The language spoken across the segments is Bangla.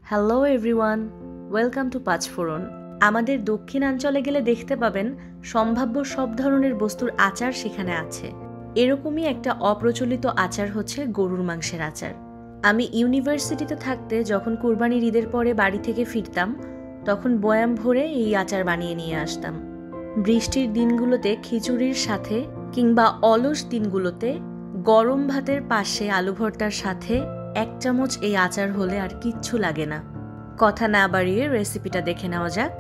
হ্যালো এভরিওয়ান, ওয়েলকাম টু পাঁচফোড়ন। আমাদের দক্ষিণাঞ্চলে গেলে দেখতে পাবেন সম্ভাব্য সব ধরনের বস্তুর আচার সেখানে আছে। এরকমই একটা অপ্রচলিত আচার হচ্ছে গরুর মাংসের আচার। আমি ইউনিভার্সিটিতে থাকতে যখন কুরবানির ঈদের পরে বাড়ি থেকে ফিরতাম তখন বয়াম ভরে এই আচার বানিয়ে নিয়ে আসতাম। বৃষ্টির দিনগুলোতে খিচুড়ির সাথে কিংবা অলস দিনগুলোতে গরম ভাতের পাশে আলু ভর্তার সাথে 1 চামচ এই আচার হলে আর কিচ্ছু লাগে না। কথা না বাড়িয়ে রেসিপিটা দেখে নেওয়া যাক।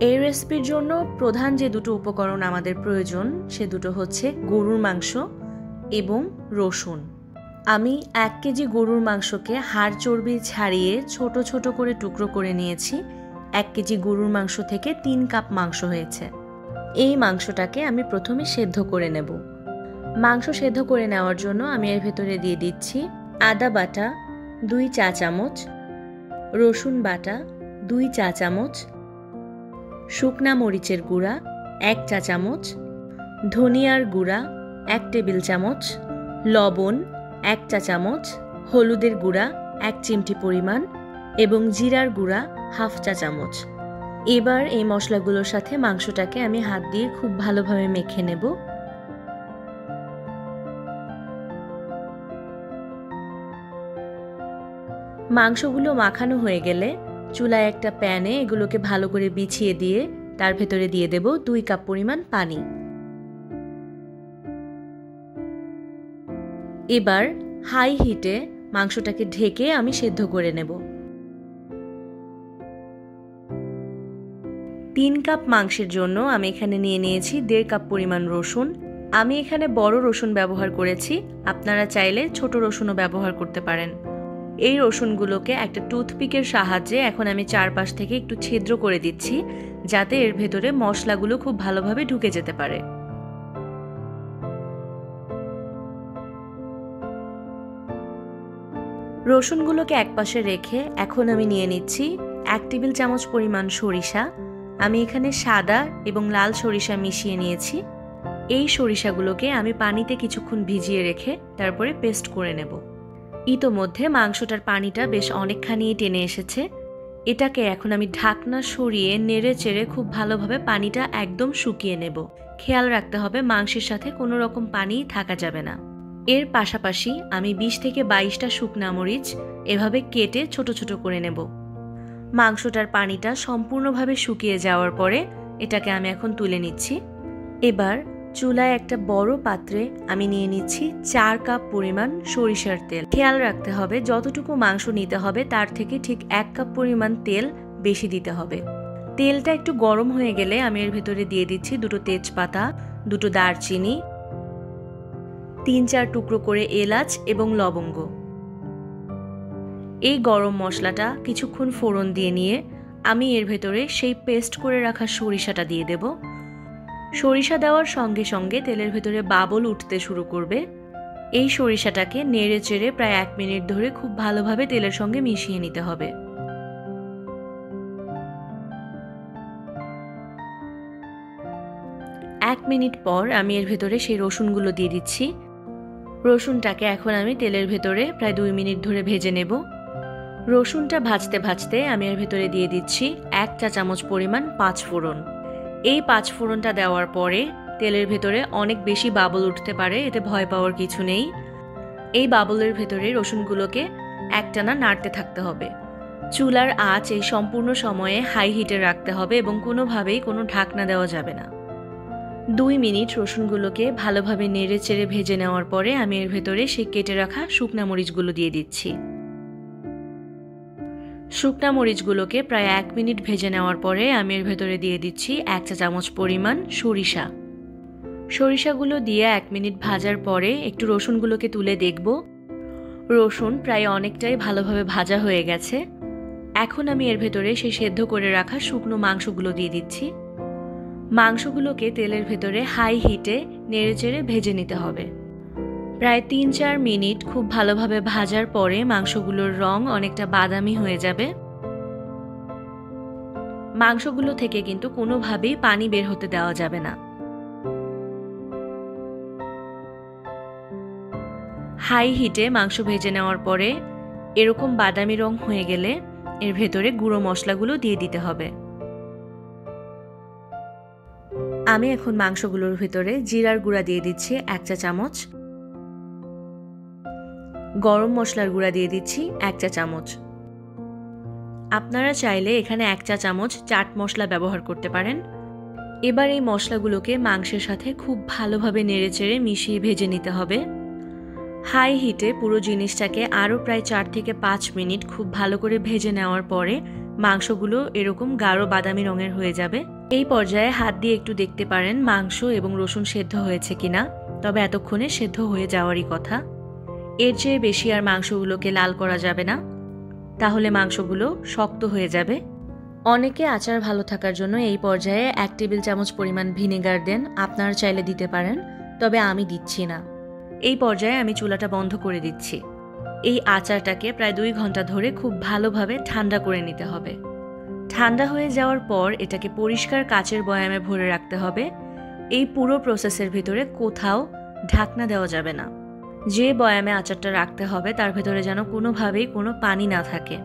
এই রেসিপির জন্য প্রধান যে দুটো উপকরণ আমাদের প্রয়োজন সে দুটো হচ্ছে গরুর মাংস এবং রসুন। আমি 1 কেজি গরুর মাংসকে হাড় চর্বি ছাড়িয়ে ছোট ছোট করে টুকরো করে নিয়েছি। 1 কেজি গরুর মাংস থেকে 3 কাপ মাংস হয়েছে। এই মাংসটাকে আমি প্রথমে সেদ্ধ করে নেব। মাংস সেদ্ধ করে নেওয়ার জন্য আমি এর ভেতরে দিয়ে দিচ্ছি আদা বাটা 2 চা চামচ, রসুন বাটা 2 চা চামচ, শুকনা মরিচের গুঁড়া 1 চা চামচ, ধনিয়ার গুঁড়া 1 টেবিল চামচ, লবণ 1 চা চামচ, হলুদের গুঁড়া 1 চিমটি পরিমাণ এবং জিরার গুঁড়া 1/2 চা চামচ। এবার এই মশলাগুলোর সাথে মাংসটাকে আমি হাত দিয়ে খুব ভালোভাবে মেখে নেব। মাংসগুলো মাখানো হয়ে গেলে চুলায় একটা প্যানে এগুলোকে ভালো করে বিছিয়ে দিয়ে তার ভেতরে দিয়ে দেব 2 কাপ পরিমাণ পানি। এবার হাই হিটে মাংসটাকে ঢেকে আমি সেদ্ধ করে নেব। 3 কাপ মাংসের জন্য আমি এখানে নিয়ে নিয়েছি 1.5 কাপ পরিমাণ রসুন। আমি এখানে বড় রসুন ব্যবহার করেছি, আপনারা চাইলে ছোট রসুনও ব্যবহার করতে পারেন। এই রসুনগুলোকে একটা টুথপিকের সাহায্যে এখন আমি চারপাশ থেকে একটু ছিদ্র করে দিচ্ছি যাতে এর ভেতরে মশলাগুলো খুব ভালোভাবে ঢুকে যেতে পারে। রসুনগুলোকে একপাশে রেখে এখন আমি নিয়ে নিচ্ছি 1 টেবিল চামচ পরিমাণ সরিষা। আমি এখানে সাদা এবং লাল সরিষা মিশিয়ে নিয়েছি। এই সরিষাগুলোকে আমি পানিতে কিছুক্ষণ ভিজিয়ে রেখে তারপরে পেস্ট করে নেব। ইতোমধ্যে মাংসটার পানিটা বেশ অনেকখানি টেনে এসেছে। এটাকে এখন আমি ঢাকনা সরিয়ে নেড়ে চেড়ে খুব ভালোভাবে পানিটা একদম শুকিয়ে নেব। খেয়াল রাখতে হবে মাংসের সাথে কোনো রকম পানি থাকা যাবে না। এর পাশাপাশি আমি 20 থেকে 22টা শুকনা মরিচ এভাবে কেটে ছোট ছোট করে নেব। মাংসটার পানিটা সম্পূর্ণভাবে শুকিয়ে যাওয়ার পরে এটাকে আমি এখন তুলে নিচ্ছি। এবার চুলায় একটা বড় পাত্রে আমি নিয়ে নিচ্ছি 4 কাপ পরিমাণ সরিষার তেল। খেয়াল রাখতে হবে যতটুকু মাংস নিতে হবে তার থেকে ঠিক 1 কাপ পরিমাণ তেল বেশি দিতে হবে। তেলটা একটু গরম হয়ে গেলে আমি এর ভেতরে দিয়ে দিচ্ছি 2টো তেজপাতা, 2টো দারচিনি, 3-4 টুকরো করে এলাচ এবং লবঙ্গ। এই গরম মশলাটা কিছুক্ষণ ফোড়ন দিয়ে নিয়ে আমি এর ভেতরে সেই পেস্ট করে রাখা সরিষাটা দিয়ে দেব। সরিষা দেওয়ার সঙ্গে সঙ্গে তেলের ভেতরে বাবল উঠতে শুরু করবে। এই সরিষাটাকে নেড়ে চেড়ে প্রায় 1 মিনিট ধরে খুব ভালোভাবে তেলের সঙ্গে মিশিয়ে নিতে হবে। এক মিনিট পর আমি এর ভেতরে সেই রসুনগুলো দিয়ে দিচ্ছি। রসুনটাকে এখন আমি তেলের ভেতরে প্রায় 2 মিনিট ধরে ভেজে নেব। রসুনটা ভাজতে ভাজতে আমি এর ভেতরে দিয়ে দিচ্ছি 1 চা চামচ পরিমাণ পাঁচফোড়ন। এই পাঁচফোড়নটা দেওয়ার পরে তেলের ভেতরে অনেক বেশি বাবল উঠতে পারে, এতে ভয় পাওয়ার কিছু নেই। এই বাবলের ভেতরে রসুনগুলোকে একটানা নাড়তে থাকতে হবে। চুলার আঁচ এই সম্পূর্ণ সময়ে হাই হিটে রাখতে হবে এবং কোনোভাবেই কোনো ঢাকনা দেওয়া যাবে না। 2 মিনিট রসুনগুলোকে ভালোভাবে নেড়ে চেড়ে ভেজে নেওয়ার পরে আমি এর ভেতরে সেই কেটে রাখা শুকনা মরিচগুলো দিয়ে দিচ্ছি। শুকনা মরিচগুলোকে প্রায় 1 মিনিট ভেজে নেওয়ার পরে আমি এর ভেতরে দিয়ে দিচ্ছি 1 চা চামচ পরিমাণ সরিষা। সরিষাগুলো দিয়ে 1 মিনিট ভাজার পরে একটু রসুনগুলোকে তুলে দেখব। রসুন প্রায় অনেকটাই ভালোভাবে ভাজা হয়ে গেছে। এখন আমি এর ভেতরে সেই সেদ্ধ করে রাখা শুকনো মাংসগুলো দিয়ে দিচ্ছি। মাংসগুলোকে তেলের ভেতরে হাই হিটে নেড়ে চেড়ে ভেজে নিতে হবে। প্রায় 3-4 মিনিট খুব ভালোভাবে ভাজার পরে মাংসগুলোর রং অনেকটা বাদামি হয়ে যাবে। মাংসগুলো থেকে কিন্তু কোনোভাবেই পানি বের হতে দেওয়া যাবে না। হাই হিটে মাংস ভেজে নেওয়ার পরে এরকম বাদামি রং হয়ে গেলে এর ভেতরে গুঁড়ো মশলাগুলো দিয়ে দিতে হবে। আমি এখন মাংসগুলোর ভেতরে জিরার গুঁড়া দিয়ে দিচ্ছি 1 চা চামচ, গরম মশলার গুঁড়া দিয়ে দিচ্ছি 1 চা চামচ। আপনারা চাইলে এখানে 1 চা চামচ চাট মশলা ব্যবহার করতে পারেন। এবার এই মশলাগুলোকে মাংসের সাথে খুব ভালোভাবে নেড়েচেড়ে মিশিয়ে ভেজে নিতে হবে। হাই হিটে পুরো জিনিসটাকে আরও প্রায় 4 থেকে 5 মিনিট খুব ভালো করে ভেজে নেওয়ার পরে মাংসগুলো এরকম গাঢ় বাদামি রঙের হয়ে যাবে। এই পর্যায়ে হাত দিয়ে একটু দেখতে পারেন মাংস এবং রসুন সেদ্ধ হয়েছে কিনা, তবে এতক্ষণে সেদ্ধ হয়ে যাওয়ারই কথা। এর চেয়ে বেশি আর মাংসগুলোকে লাল করা যাবে না, তাহলে মাংসগুলো শক্ত হয়ে যাবে। অনেকে আচার ভালো থাকার জন্য এই পর্যায়ে 1 টেবিল চামচ পরিমাণ ভিনেগার দেন, আপনারা চাইলে দিতে পারেন, তবে আমি দিচ্ছি না। এই পর্যায়ে আমি চুলাটা বন্ধ করে দিচ্ছি। এই আচারটাকে প্রায় 2 ঘন্টা ধরে খুব ভালোভাবে ঠান্ডা করে নিতে হবে। ঠান্ডা হয়ে যাওয়ার পর এটাকে পরিষ্কার কাচের বয়ামে ভরে রাখতে হবে। এই পুরো প্রসেসের ভিতরে কোথাও ঢাকনা দেওয়া যাবে না। যে বয়ামে আচারটা রাখতে হবে তার ভেতরে যেন কোনোভাবেই কোনো পানি না থাকে।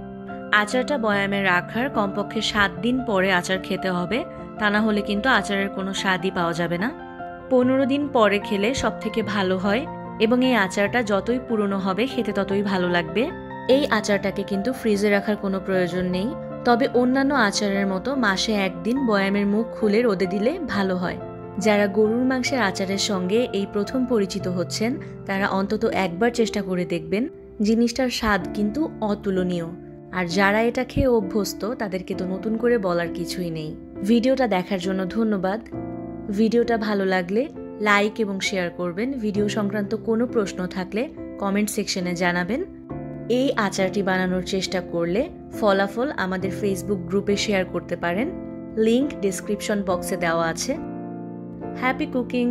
আচারটা বয়ামে রাখার কমপক্ষে 7 দিন পরে আচার খেতে হবে, তা না হলে কিন্তু আচারের কোনো স্বাদই পাওয়া যাবে না। 15 দিন পরে খেলে সবথেকে ভালো হয় এবং এই আচারটা যতই পুরনো হবে খেতে ততই ভালো লাগবে। এই আচারটাকে কিন্তু ফ্রিজে রাখার কোনো প্রয়োজন নেই, তবে অন্যান্য আচারের মতো মাসে 1 দিন বয়ামের মুখ খুলে রোদে দিলে ভালো হয়। যারা গরুর মাংসের আচারের সঙ্গে এই প্রথম পরিচিত হচ্ছেন তারা অন্তত একবার চেষ্টা করে দেখবেন। জিনিসটার স্বাদ কিন্তু অতুলনীয়, আর যারা এটা খেয়ে অভ্যস্ত তাদেরকে তো নতুন করে বলার কিছুই নেই। ভিডিওটা দেখার জন্য ধন্যবাদ। ভিডিওটা ভালো লাগলে লাইক এবং শেয়ার করবেন। ভিডিও সংক্রান্ত কোনো প্রশ্ন থাকলে কমেন্ট সেকশনে জানাবেন। এই আচারটি বানানোর চেষ্টা করলে ফলাফল আমাদের ফেসবুক গ্রুপে শেয়ার করতে পারেন, লিংক ডেসক্রিপশন বক্সে দেওয়া আছে। Happy cooking!